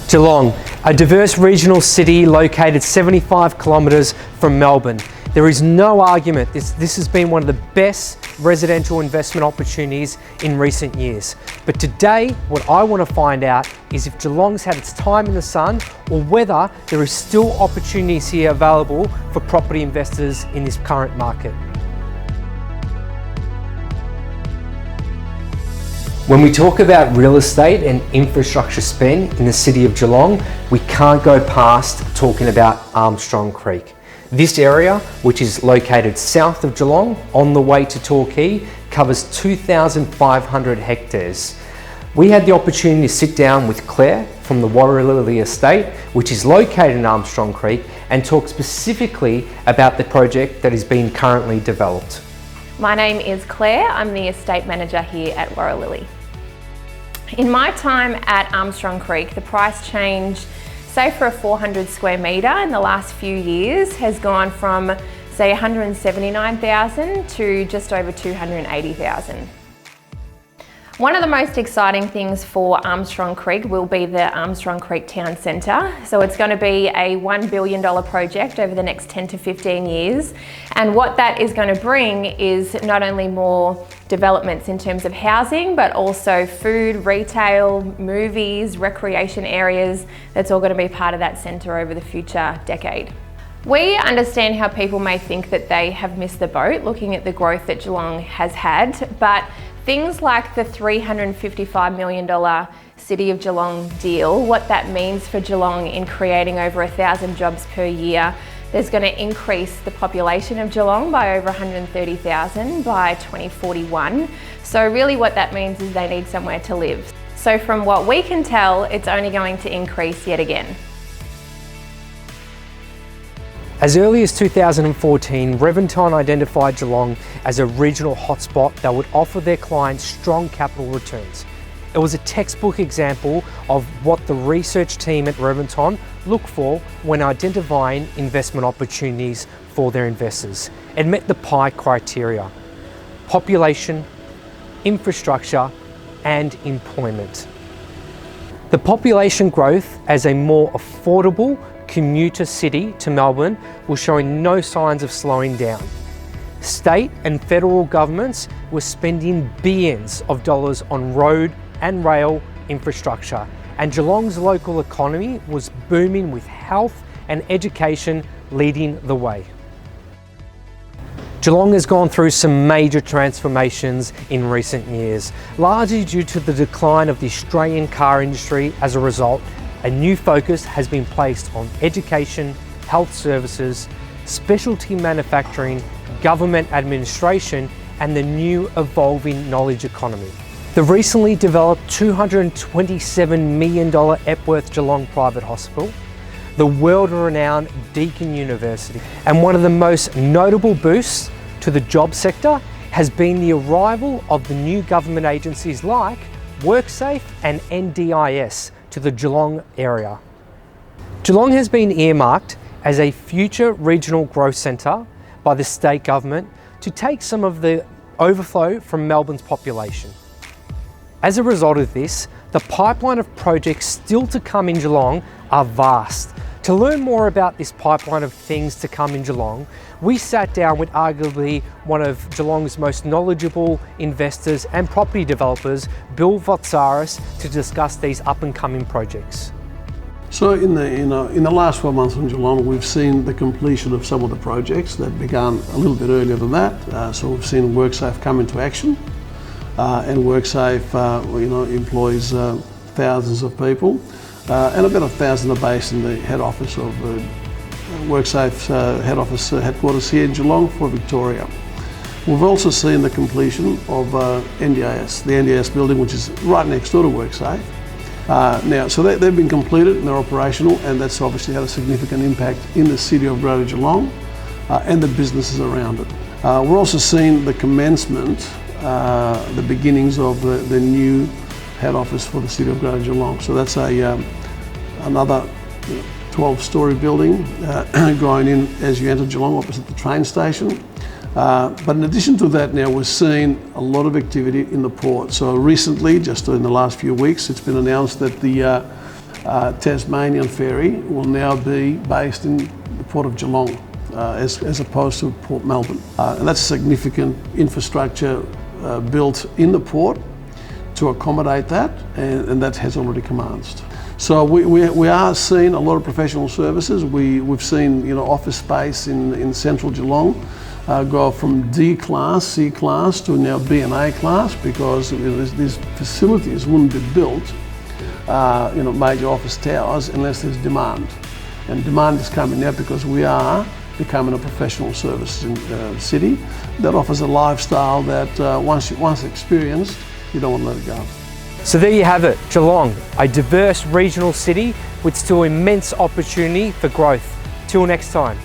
Geelong, a diverse regional city located 75 kilometres from Melbourne. There is no argument this has been one of the best residential investment opportunities in recent years. But today, what I want to find out is if Geelong's had its time in the sun or whether there is still opportunities here available for property investors in this current market. When we talk about real estate and infrastructure spend in the city of Geelong, we can't go past talking about Armstrong Creek. This area, which is located south of Geelong on the way to Torquay, covers 2,500 hectares. We had the opportunity to sit down with Claire from the Warralilly estate, which is located in Armstrong Creek, and talk specifically about the project that is being currently developed. My name is Claire. I'm the estate manager here at Warralilly. In my time at Armstrong Creek, the price change, say for a 400 square metre in the last few years, has gone from say 179,000 to just over 280,000. One of the most exciting things for Armstrong Creek will be the Armstrong Creek Town Centre. So it's going to be a $1 billion project over the next 10 to 15 years. And what that is going to bring is not only more developments in terms of housing, but also food, retail, movies, recreation areas. That's all going to be part of that centre over the future decade. We understand how people may think that they have missed the boat looking at the growth that Geelong has had, but things like the $355 million City of Geelong deal, what that means for Geelong in creating over 1,000 jobs per year. There's going to increase the population of Geelong by over 130,000 by 2041. So really what that means is they need somewhere to live. So from what we can tell, it's only going to increase yet again. As early as 2014, Reventon identified Geelong as a regional hotspot that would offer their clients strong capital returns. It was a textbook example of what the research team at Reventon look for when identifying investment opportunities for their investors. It met the PI criteria: population, infrastructure, and employment. The population growth as a more affordable commuter city to Melbourne was showing no signs of slowing down. State and federal governments were spending billions of dollars on road and rail infrastructure, and Geelong's local economy was booming with health and education leading the way. Geelong has gone through some major transformations in recent years, largely due to the decline of the Australian car industry. As a result, a new focus has been placed on education, health services, specialty manufacturing, government administration, and the new evolving knowledge economy. The recently developed $227 million Epworth Geelong Private Hospital, the world-renowned Deakin University, and one of the most notable boosts to the job sector has been the arrival of the new government agencies like WorkSafe and NDIS to the Geelong area. Geelong has been earmarked as a future regional growth centre by the state government to take some of the overflow from Melbourne's population. As a result of this, the pipeline of projects still to come in Geelong are vast. To learn more about this pipeline of things to come in Geelong, we sat down with arguably one of Geelong's most knowledgeable investors and property developers, Bill Votsaris, to discuss these up and coming projects. So in the last 12 months in Geelong, we've seen the completion of some of the projects that began a little bit earlier than that. So we've seen WorkSafe come into action, and WorkSafe employs thousands of people. And about 1,000 are based in the head office of WorkSafe's headquarters here in Geelong for Victoria. We've also seen the completion of NDIS, the NDIS building, which is right next door to WorkSafe. So they've been completed and they're operational, and that's obviously had a significant impact in the city of Greater Geelong and the businesses around it. We're also seeing the commencement, the beginnings of the new head office for the city of Greater Geelong. So that's another 12-storey building going in as you enter Geelong opposite the train station. But in addition to that, now we're seeing a lot of activity in the port. So recently, just in the last few weeks, it's been announced that the Tasmanian ferry will now be based in the Port of Geelong as opposed to Port Melbourne. And that's significant infrastructure built in the port to accommodate that, and that has already commenced. So we are seeing a lot of professional services. We've seen office space in central Geelong go from D class, C class to now B and A class, because these facilities wouldn't be built, major office towers, unless there's demand. And demand is coming now because we are becoming a professional services city that offers a lifestyle that once experienced, you don't want to let it go. So there you have it, Geelong, a diverse regional city with still immense opportunity for growth. Till next time.